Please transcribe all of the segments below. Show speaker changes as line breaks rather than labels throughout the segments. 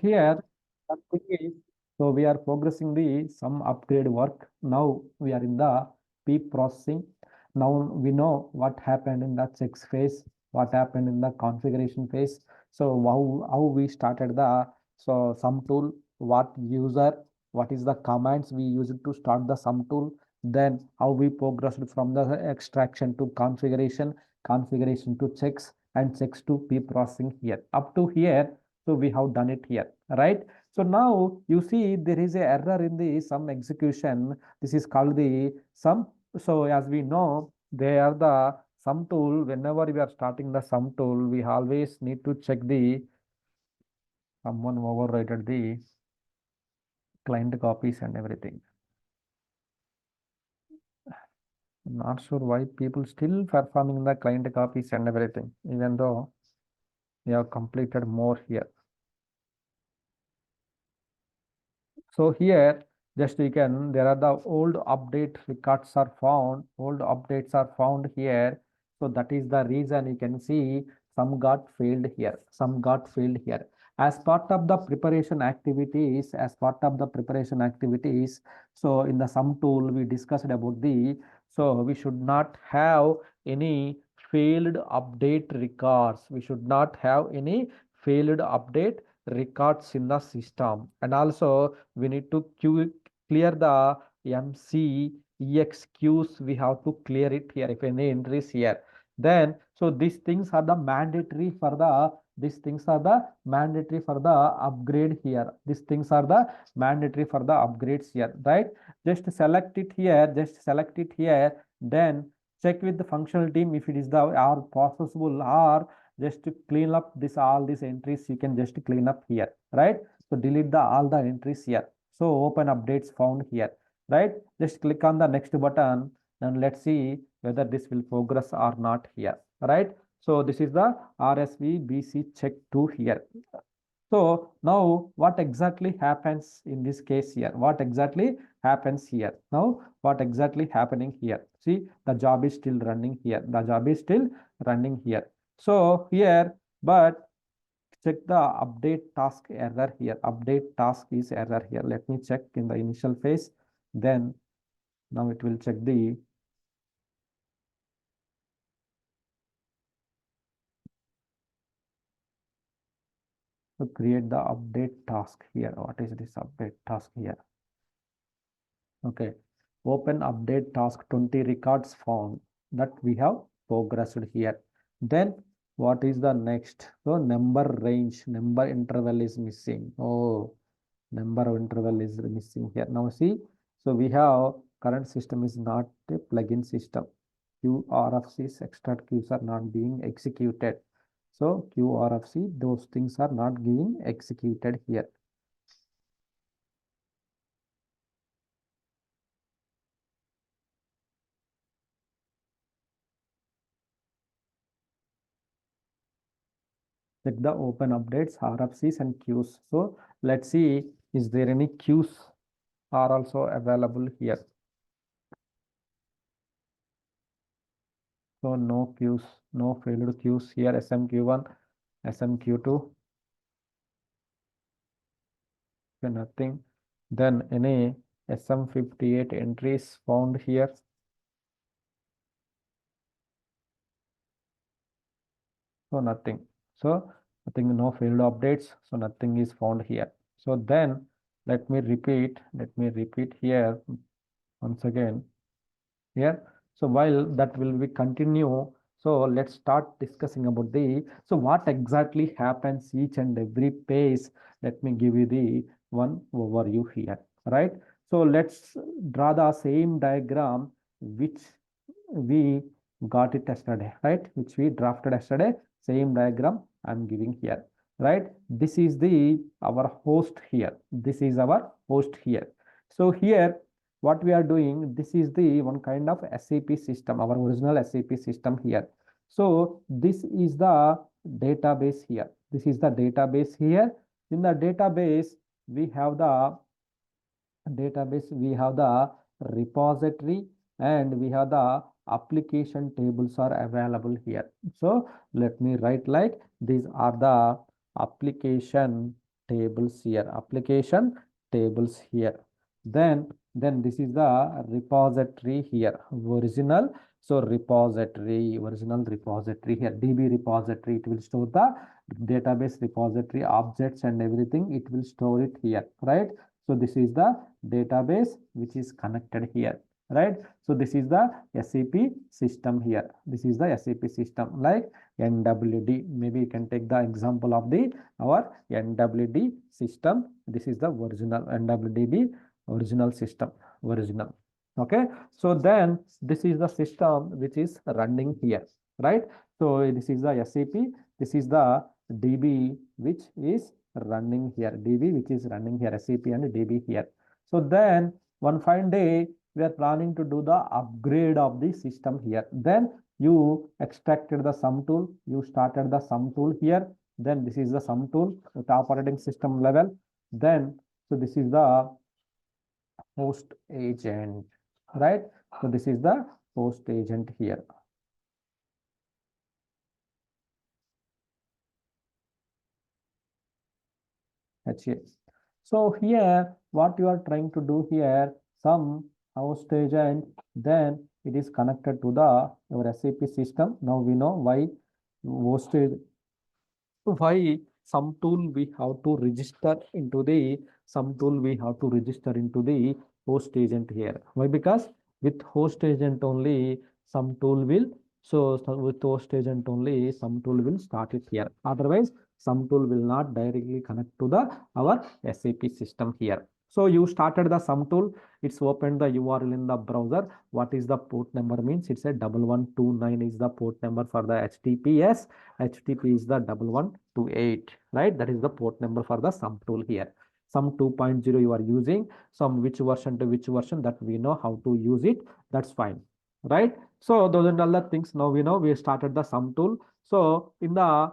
here, the thing is, so we are progressing the some upgrade work. Now we are in the pre-processing. Now we know what happened in the checks phase, what happened in the configuration phase. So how we started the sum tool, what user, what is the commands we used to start the sum tool, then how we progressed from the extraction to configuration, configuration to checks, and checks to pre-processing here. Up to here, so we have done it here, right? So now you see there is a error in the sum execution. This is called the sum. So as we know, they are the sum tool. Whenever we are starting the sum tool, we always need to check the someone overrated the client copies and everything. I'm not sure why people still performing the client copies and everything, even though we have completed more here. So here, just you can, there are the old update records are found, old updates are found here. So that is the reason you can see some got failed here, some got failed here. As part of the preparation activities, so in the sum tool, we discussed about the, so we should not have any failed update records. We should not have any failed update records in the system, and also we need to clear the MCEX we have to clear it here if any entries here. Then so these things are the mandatory for the upgrade here. These things are the mandatory for the upgrades here, right? Just select it here, then check with the functional team if it is the are possible, or just to clean up this all these entries you can just clean up here, right? So delete the all the entries here. So open updates found here, right? Just click on the next button and let's see whether this will progress or not here, right? So this is the RSVBC check 2 here. So now what exactly happens in this case here? What exactly happens here? Now what exactly happening here? See, the job is still running here. The job is still running here. So here, but check the update task error here. Update task is error here. Let me check in the initial phase. Then now it will check the to create the update task here. What is this update task here? Okay. Open update task 20 records found that we have progressed here. Then what is the next? So number range, number interval is missing. Oh, number of interval is missing here. Now see, so we have current system is not a plugin system. QRFC's extract queues are not being executed. So QRFC, those things are not being executed here. Check the open updates, RFCs and queues. So let's see, is there any queues are also available here? So no queues, no failed queues here. SMQ1, SMQ2. So nothing. Then any SM58 entries found here. So nothing. So nothing, no failed updates. So nothing is found here. So then let me repeat here once again here. So while that will be continue, so let's start discussing about the, so what exactly happens each and every page. Let me give you the one overview here, right? So let's draw the same diagram which we got it yesterday, right? Which we drafted yesterday, same diagram I'm giving here, right? This is the our host here. This is our host here. So here what we are doing, this is the one kind of SAP system, our original SAP system here. So this is the database here. This is the database here. In the database, we have the repository and we have the application tables are available here. So let me write like these are the application tables here, application tables here. Then this is the repository here, original. So repository, original repository here, DB repository. It will store the database repository objects and everything. It will store it here, right? So this is the database which is connected here, right? So this is the SAP system here. This is the SAP system like NWD. Maybe you can take the example of the our NWD system. This is the original NWDB original system, original. Okay, so then this is the system which is running here, right? So this is the SAP, this is the DB which is running here, DB which is running here, SAP and DB here. So then one fine day we are planning to do the upgrade of the system here. Then you extracted the sum tool, you started the sum tool here. Then this is the sum tool at operating system level. Then so this is the host agent, right? So this is the host agent here. HA. So here what you are trying to do here, some host agent, then it is connected to the your SAP system. Now we know why hosted, why some tool we have to register into the some tool we have to register into the host agent here. Why? Because with host agent only some tool will, so with host agent only some tool will start it here. Otherwise some tool will not directly connect to the our SAP system here. So you started the sum tool, it's opened the URL in the browser. What is the port number means? It's a 1129 is the port number for the HTTPS. HTTP is the 1128, right? That is the port number for the sum tool here. Some 2.0 you are using, some which version to which version, that we know how to use it. That's fine, right? So those are all the things. Now we know we started the sum tool. So in the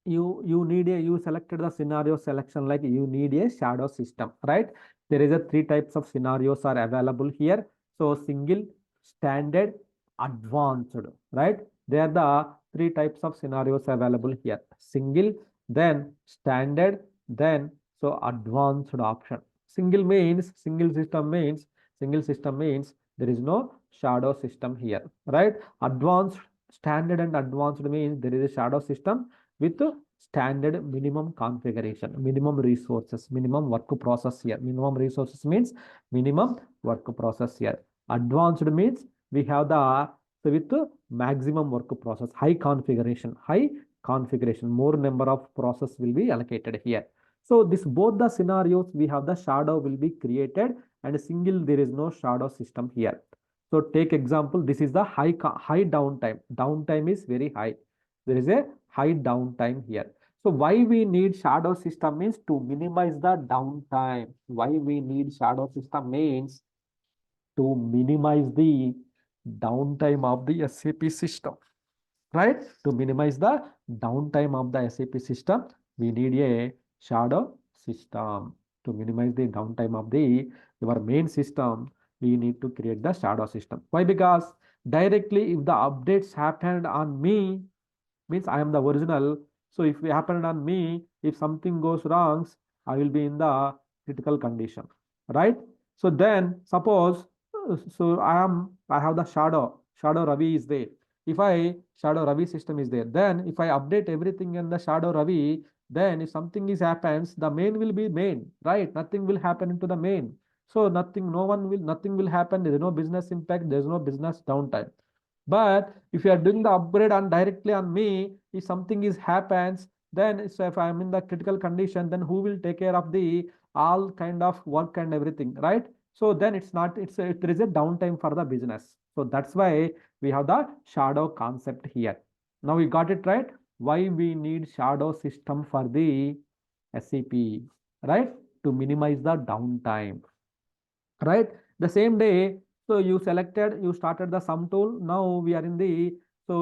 you selected the scenario selection, like you need a shadow system, right? There is a 3 types of scenarios are available here. So single, standard, advanced, right? They are the 3 types of scenarios available here. Single, then standard, then so advanced option. Single means single system means there is no shadow system here, right? Advanced, standard and advanced means there is a shadow system with standard minimum configuration, minimum resources, minimum work process here. Minimum resources means minimum work process here. Advanced means we have the, so with maximum work process, high configuration, more number of process will be allocated here. So this both the scenarios we have the shadow will be created, and single there is no shadow system here. So take example, this is the high downtime. Downtime is very high. There is a high downtime here. So why we need shadow system means to minimize the downtime. Why we need shadow system means to minimize the downtime of the SAP system, right? To minimize the downtime of the SAP system, we need a shadow system. To minimize the downtime of the your main system, we need to create the shadow system. Why? Because directly if the updates happened on me, means I am the original. So if it happened on me, if something goes wrong, I will be in the critical condition, right? So then suppose, so I have the shadow Ravi is there. If I shadow Ravi system is there, then if I update everything in the shadow Ravi, then if something is happens, the main will be main, right? Nothing will happen into the main. So nothing will happen. There is no business impact. There is no business downtime. But if you are doing the upgrade on directly on me, if something is happens, then so if I'm in the critical condition, then who will take care of the all kind of work and everything, right? So then it's not, there is a downtime for the business. So that's why we have the shadow concept here. Now we got it right. Why we need shadow system for the SAP, right? To minimize the downtime, right? The same day, so you started the sum tool. Now we are in the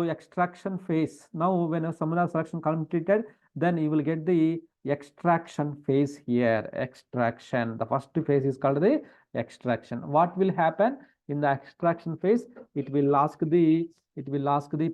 extraction phase. Now when a sum selection completed, then you will get the extraction phase here. Extraction. The first phase is called the extraction. What will happen in the extraction phase? It will ask the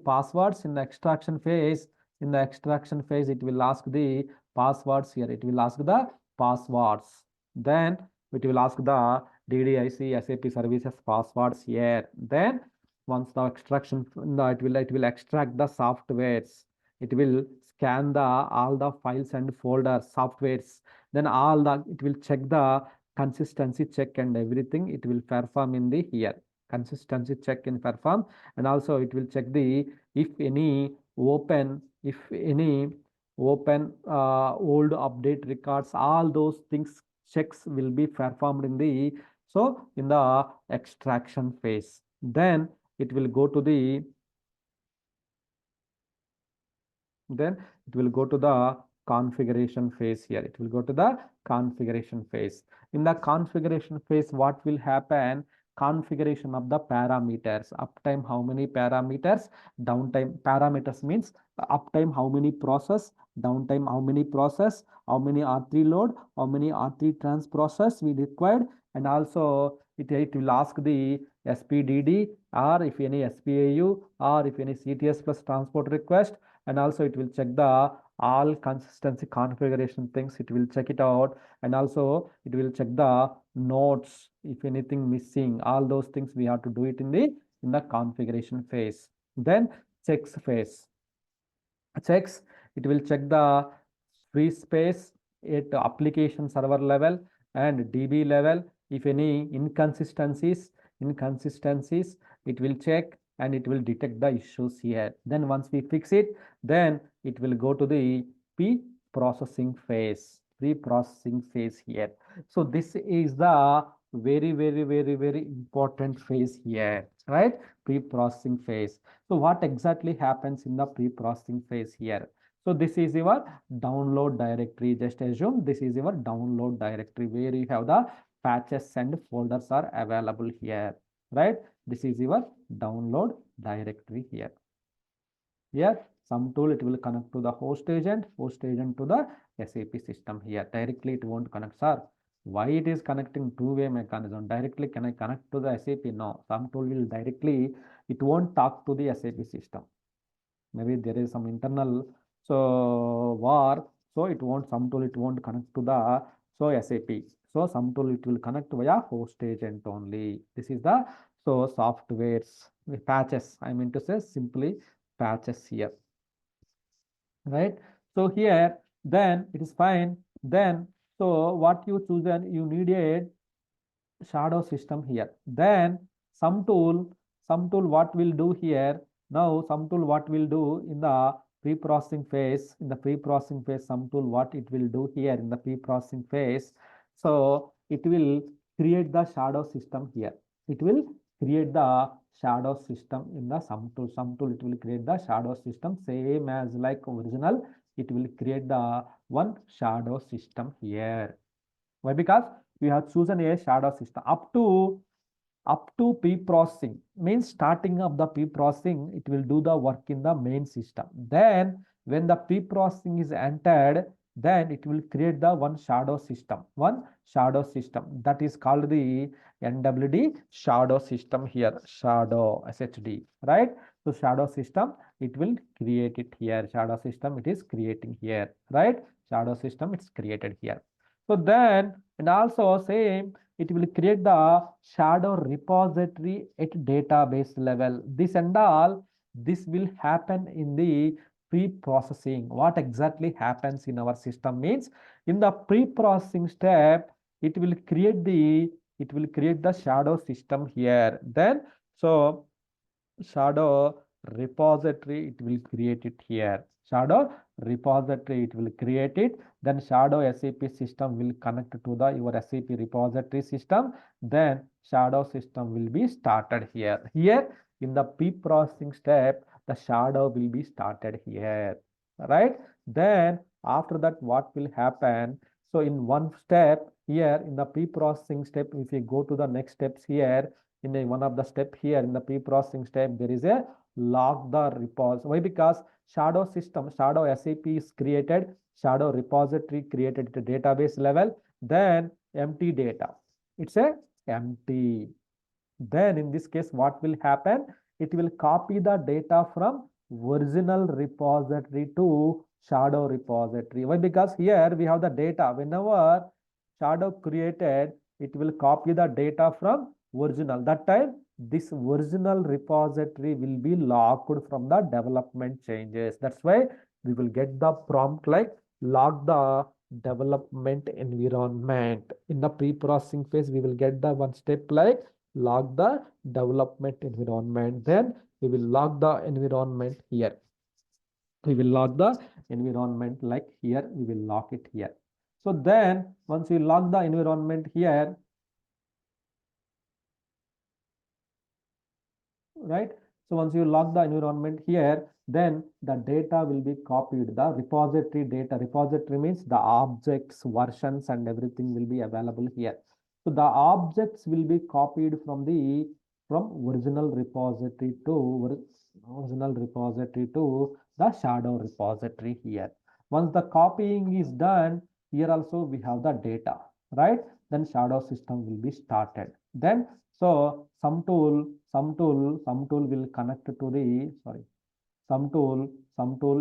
passwords in the extraction phase. In the extraction phase, it will ask the passwords here. It will ask the passwords. Then it will ask the DDIC SAP services passwords here. Then once the extraction, it will extract the softwares. It will scan the all the files and folders, softwares. Then it will check the consistency check and everything. It will perform in the here consistency check and perform, and also it will check the if any open old update records, all those things checks will be performed in the in the extraction phase. Then it will go to the configuration phase here. It will go to the configuration phase. In the configuration phase, what will happen? Configuration of the parameters. Uptime, how many parameters? Downtime, parameters means uptime, how many process? Downtime, how many process? How many R3 load? How many R3 trans process we required? And also it will ask the SPDD, or if any SPAU, or if any CTS plus transport request. And also it will check the all consistency configuration things. It will check it out, and also it will check the nodes if anything missing. All those things we have to do it in the configuration phase. Then checks phase. Checks, it will check the free space at application server level and DB level. If any inconsistencies, it will check and it will detect the issues here. Then once we fix it, then it will go to the pre-processing phase. Pre-processing phase here. So this is the very important phase here, right? Pre-processing phase. So what exactly happens in the pre-processing phase here? So this is your download directory. Just assume this is your download directory where you have the patches and folders are available here, right? This is your download directory here. Here, some tool, it will connect to the host agent to the SAP system here. Directly it won't connect, sir. Why it is connecting two-way mechanism? Directly can I connect to the SAP? No, some tool will directly, it won't talk to the SAP system. Maybe there is some internal war, so it won't, some tool it won't connect to the SAP. So some tool it will connect via host agent only. This is the softwares patches. I mean to say simply patches here, right? So here then it is fine. Then what you choose, then you need a shadow system here. Then some tool what will do here? Now some tool what will do in the pre-processing phase, some tool what it will do here in the pre-processing phase. So it will create the shadow system here. It will create the shadow system in the some tool. It will create the shadow system same as like original. It will create the one shadow system here. Why? Because we have chosen a shadow system up to pre-processing, means starting of the pre-processing, it will do the work in the main system. Then when the pre-processing is entered, then it will create the one shadow system that is called the NWD shadow system here, shadow SHD, right? So shadow system, it will create it here. Shadow system, it is creating here, right? Shadow system, it's created here. So then, and also same, it will create the shadow repository at database level. This and all, this will happen in the pre-processing. What exactly happens in our system means, in the pre-processing step, it will create the shadow system here. Then shadow repository, it will create it here. Shadow repository, it will create it. Then shadow SAP system will connect to the your SAP repository system. Then shadow system will be started here. Here in the pre-processing step, the shadow will be started here, right? Then after that, what will happen? So in one step here in the pre-processing step, if we go to the next steps here, in one of the step here in the pre-processing step, there is a log the repos. Why? Because shadow system, shadow SAP is created, shadow repository created at a database level, then empty data. It's a empty. Then in this case, what will happen? It will copy the data from original repository to shadow repository. Why? Because here we have the data. Whenever shadow created, it will copy the data from original. That time this original repository will be locked from the development changes. That's why we will get the prompt like lock the development environment. In the pre-processing phase, we will get the one step like lock the development environment. Then we will lock the environment here. We will lock the environment like here. We will lock it here. So then once we lock the environment here, right? So once you lock the environment here, then the data will be copied. The repository data, repository means the objects, versions, and everything will be available here. So the objects will be copied from original repository to the shadow repository here. Once the copying is done, here also we have the data, right? Then shadow system will be started. Then so some tool will connect to the some tool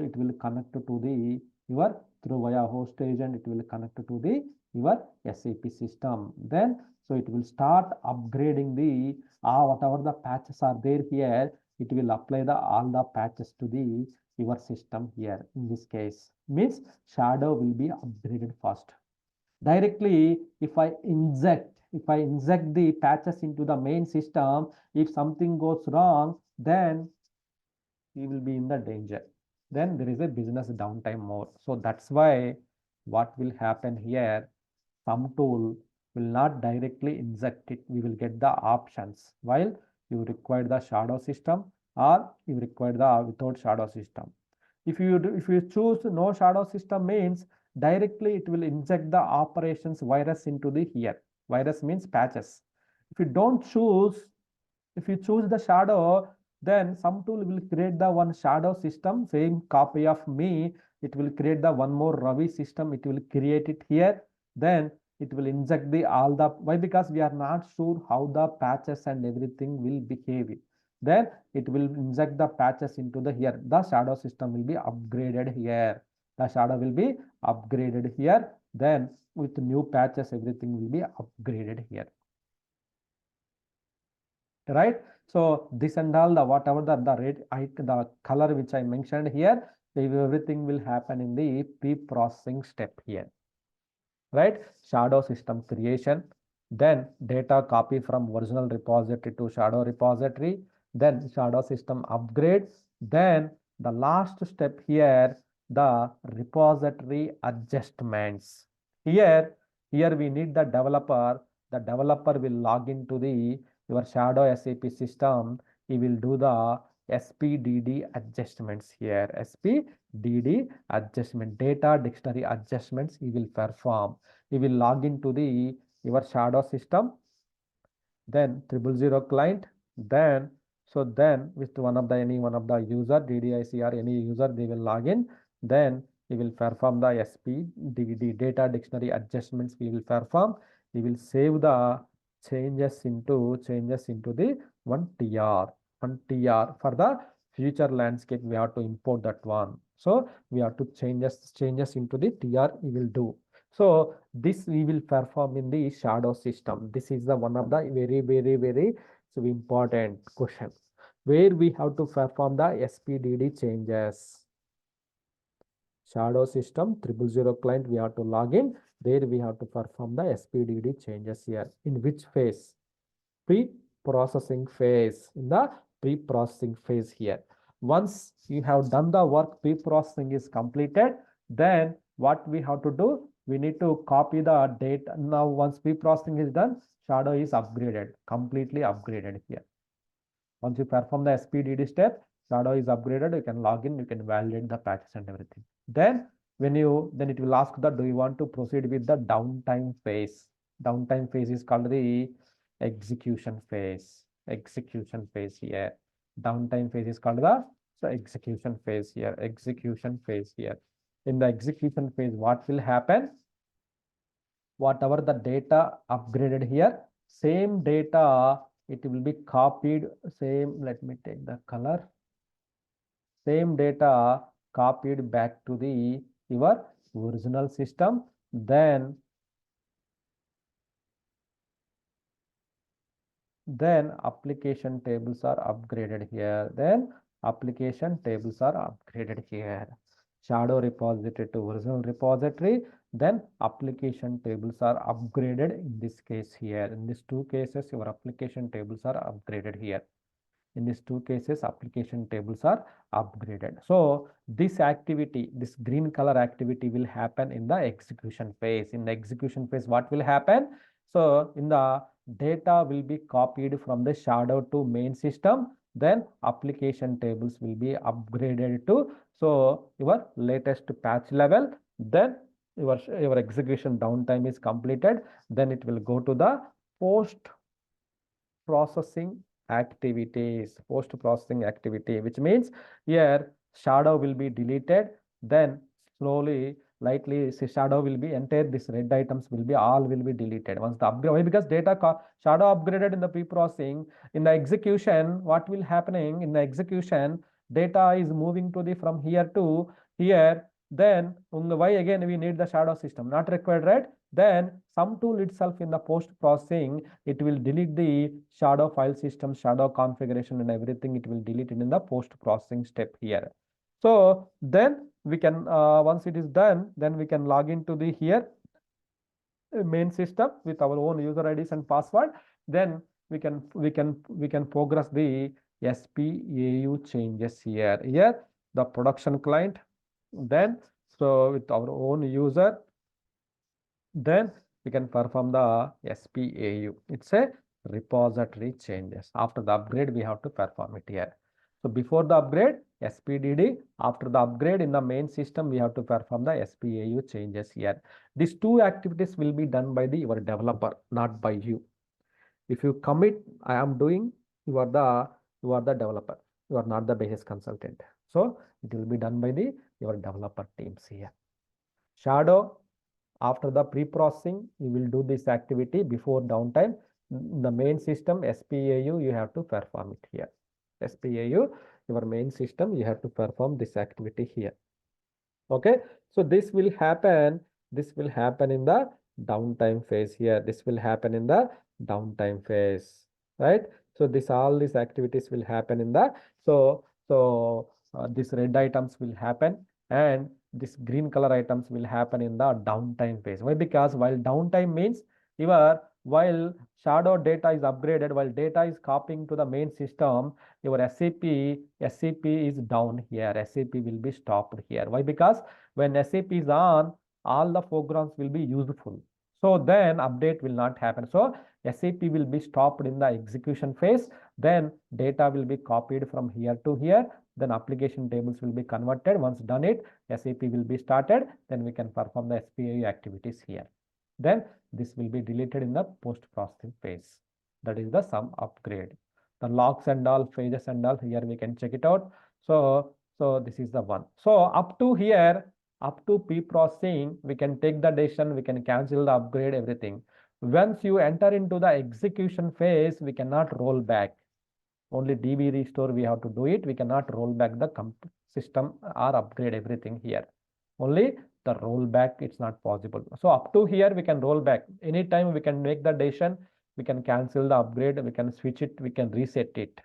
it will connect to the your through via host agent, it will connect to the your SAP system. Then so it will start upgrading the whatever the patches are there here, it will apply the all the patches to the your system here. In this case means shadow will be upgraded first. Directly if I inject the patches into the main system, if something goes wrong, then we will be in the danger. Then there is a business downtime more. So that's why what will happen here, some tool will not directly inject it. We will get the options while you require the shadow system or you require the without shadow system. If you choose no shadow system means directly it will inject the operations virus into the here. Virus means patches. If you don't choose, if you choose the shadow, then some tool will create the one shadow system, same copy of me. It will create the one more Ravi system. It will create it here. Then it will inject the all the why, because we are not sure how the patches and everything will behave. Then it will inject the patches into the here. The shadow system will be upgraded here. The shadow will be upgraded here. Then with new patches, everything will be upgraded here. Right? So this and all the whatever the red the color which I mentioned here, everything will happen in the pre-processing step here. Right? Shadow system creation, then data copy from original repository to shadow repository, then shadow system upgrade, then the last step here, the repository adjustments. Here we need the developer. The developer will log into the your shadow SAP system. He will do the SPDD adjustments here. SPDD adjustment, data dictionary adjustments he will perform. He will log into the your shadow system, then 000 client, then so then with one of the any one of the user DDIC or any user, they will log in. Then he will perform the SPDD data dictionary adjustments. We will perform. He will save the changes into the one TR for the future landscape. We have to import that one. So we have to changes into the TR we will do. So this we will perform in the shadow system. This is the one of the very so important question where we have to perform the SPDD changes. Shadow system 000 client we have to log in. There we have to perform the SPDD changes here. In which phase? Pre-processing phase. In the pre-processing phase here. Once you have done the work, pre-processing is completed, then what we have to do? We need to copy the data. Now once pre-processing is done, shadow is upgraded, completely upgraded here. Once you perform the SPDD step, shadow is upgraded, you can log in, you can validate the patches and everything. Then when then it will ask that do you want to proceed with the downtime phase? Downtime phase is called the execution phase. Execution phase here. Downtime phase is called the execution phase here. Execution phase here. In the execution phase, what will happen? Whatever the data upgraded here, same data, it will be copied. Same, let me take the color. Same data copied back to the your original system. Then application tables are upgraded here. Then application tables are upgraded here. Shadow repository to original repository. Then application tables are upgraded in this case here. In these two cases, your application tables are upgraded here. In these two cases, application tables are upgraded. So this activity, this green color activity will happen in the execution phase. In the execution phase, what will happen? So in the data will be copied from the shadow to main system. Then application tables will be upgraded to so your latest patch level. Then your execution downtime is completed. Then it will go to the post processing activities, post processing activity, which means here shadow will be deleted. Then slowly lightly shadow will be entered. This red items will be all will be deleted once the upgrade, because data shadow upgraded in the pre-processing. In the execution, what will happening in the execution, data is moving to the from here to here. Then why again we need the shadow system? Not required, right? Then some tool itself in the post processing, it will delete the shadow file system, shadow configuration and everything. It will delete it in the post processing step here. So then we can once it is done, then we can log into the here main system with our own user IDs and password. Then we can progress the SPAU changes here. Here the production client. Then so with our own user, then we can perform the SPAU. It's a repository changes. After the upgrade, we have to perform it here. So before the upgrade, SPDD. After the upgrade in the main system, we have to perform the SPAU changes here. These two activities will be done by your developer, not by you. If you commit, I am doing, you are the developer. You are not the basis consultant. So it will be done by your developer teams here. Shadow. After the pre-processing, you will do this activity before downtime. The main system SPAU, you have to perform it here. SPAU, your main system, you have to perform this activity here. Okay, so this will happen in the downtime phase here. This will happen in the downtime phase, right? So all these activities will happen in the these red items will happen, and this green color items will happen in the downtime phase. Why? Because while downtime means while shadow data is upgraded, while data is copying to the main system, your SAP is down here. SAP will be stopped here. Why? Because when SAP is on, all the programs will be useful. So then update will not happen. So SAP will be stopped in the execution phase. Then data will be copied from here to here. Then application tables will be converted. Once done it, SAP will be started. Then we can perform the SPAU activities here. Then this will be deleted in the post-processing phase. That is the some upgrade. The logs and all, phases and all, here we can check it out. So this is the one. So up to here, up to pre-processing, we can take the decision, we can cancel the upgrade, everything. Once you enter into the execution phase, we cannot roll back. Only DB restore we have to do it. We cannot roll back the system or upgrade everything here. Only the rollback, it's not possible. So up to here we can roll back. Anytime we can make the decision, we can cancel the upgrade, we can switch it, we can reset it.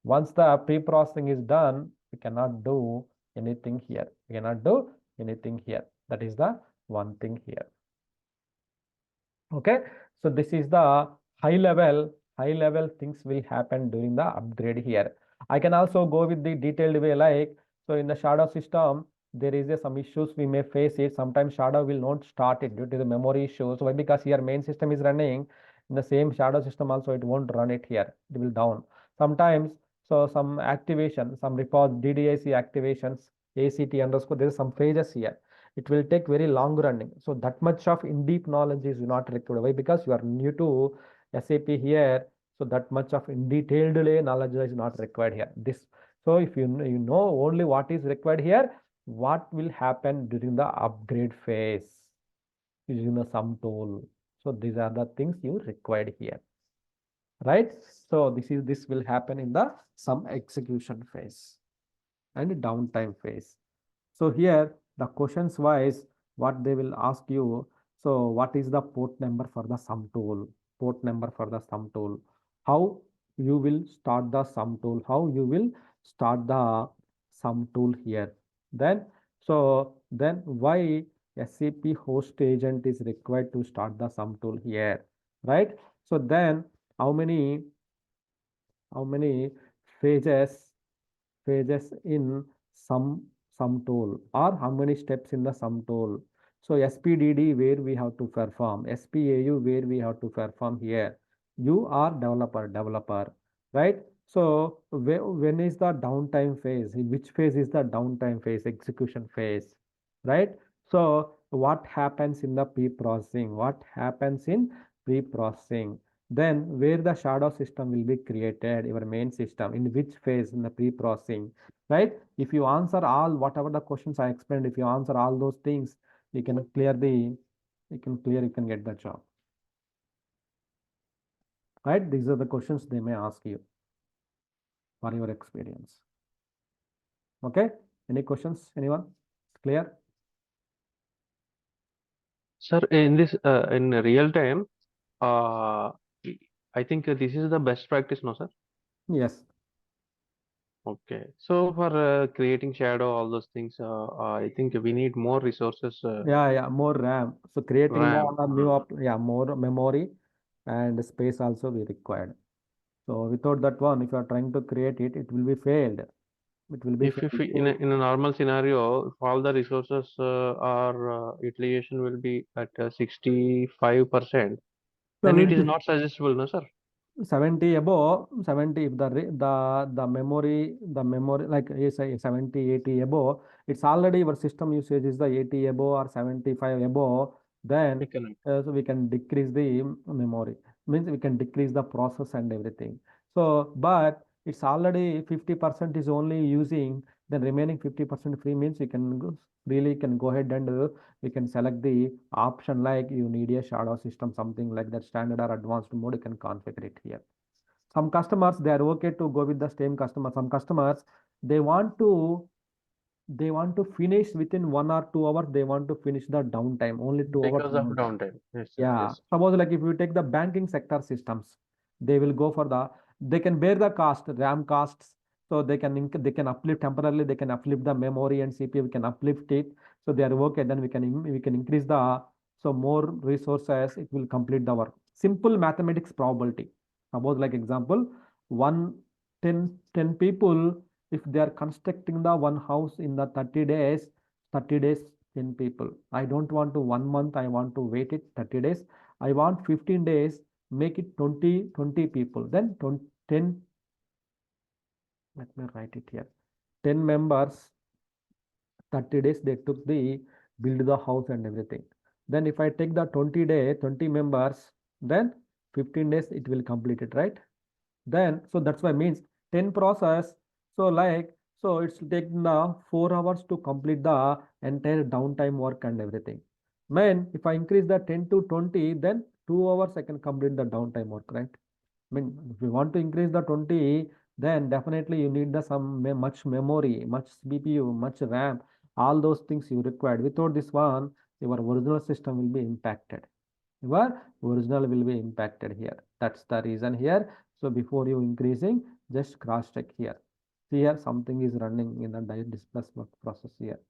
Once the pre-processing is done, we cannot do anything here. We cannot do anything here. That is the one thing here. Okay, so this is the high level things will happen during the upgrade here. I can also go with the detailed way, like so in the shadow system there is some issues we may face it. Sometimes shadow will not start it due to the memory issues. Why? Because here main system is running in the same shadow system, also it won't run it here, it will down. Sometimes so some activation, some report DDIC activations, ACT underscore, there is some phases here. It will take very long running. So that much of in-deep knowledge is not required. Why? Because you are new to SAP here. So that much of in detailed knowledge is not required here. So if you know only what is required here, what will happen during the upgrade phase using a sum tool. So these are the things you required here, right? So this will happen in the sum execution phase and downtime phase. So here the questions wise, what they will ask you. So what is the port number for the sum tool? Port number for the sum tool. How you will start the sum tool? How you will start the sum tool here? Then then why SAP host agent is required to start the sum tool here, right? So then how many phases in some sum tool, or how many steps in the sum tool? So SPDD where we have to perform, SPAU where we have to perform here. You are developer, right? So when is the downtime phase? In which phase is the downtime phase? Execution phase, right? So what happens in the pre-processing? What happens in pre-processing? Then where the shadow system will be created, your main system, in which phase in the pre-processing, right? If you answer all whatever the questions I explained, if you answer all those things, you can clear you can get the job, right? These are the questions they may ask you for your experience. Okay, any questions, anyone? Clear?
Sir, in this in real time, uh, I think this is the best practice, no, sir?
Yes.
Okay. So for creating shadow, all those things, I think we need more resources,
Yeah, more RAM. So creating the
RAM.
new yeah, more memory and space also we required. So without that one, if you are trying to create it, it will be failed. It will be
If
failed.
in
So
in a normal scenario, if all the resources are utilization will be at 65%, then it is
70
not suggestible, no, sir?
70 above 70, if the memory like yes 70 80 above, it's already your system usage is the 80 above or 75 above, then
We cannot.
so we can decrease the memory, means we can decrease the process and everything. So but it's already 50% is only using, then remaining 50% free, means we can really can go ahead and we can select the option like you need a shadow system, something like that, standard or advanced mode, you can configure it here. Some customers they are okay to go with the same customer. Some customers they want to finish within 1 or 2 hours, they want to finish the downtime only 2 hours
Because of
downtime.
downtime. Yes, sir.
Yeah,
Yes.
suppose like if you take the banking sector systems, they will go for the, they can bear the cost, RAM costs. So they can they can uplift temporarily, they can uplift the memory and CPU, we can uplift it. So they are okay, then we can increase the, so more resources, it will complete the work. Simple mathematics probability. Suppose like example, one 10 people, if they are constructing the one house in the 30 days, 30 days 10 people. I don't want to 1 month, I want to wait it 30 days. I want 15 days, make it 20 people. Then 10, let me write it here. 10 members, 30 days they took the build the house and everything. Then if I take the 20 members, then 15 days it will complete it, right? Then so that's why means 10 process, so like, so it's taking the 4 hours to complete the entire downtime work and everything. Man, if I increase the 10 to 20, then 2 hours I can complete the downtime work, right? I mean, if you want to increase the 20, then definitely you need the much memory, much CPU, much RAM, all those things you required. Without this one, your original system will be impacted. Your original will be impacted here. That's the reason here. So before you increasing, just cross check here. See here something is running in the displacement process here.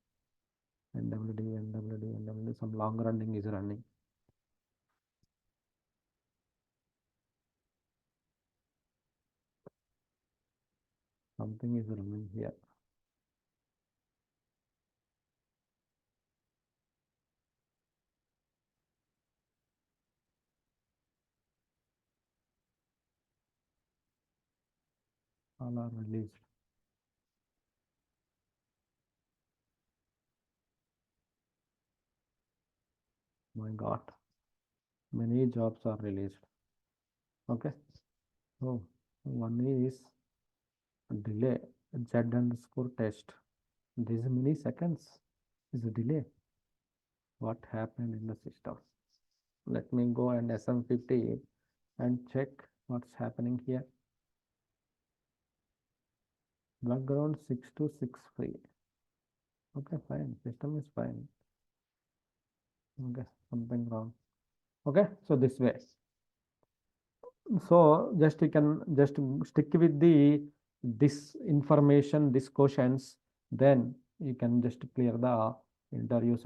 NWD, some long running is running. Something is running here. All are released. My God, many jobs are released. Okay. So one is delay Z underscore test. This many seconds is a delay. What happened in the system? Let me go and SM50 and check what's happening here. Background 6263. Okay, fine. System is fine. Okay, something wrong. Okay, so this way. So just you can just stick with the this information, this questions, then you can just clear the interviews.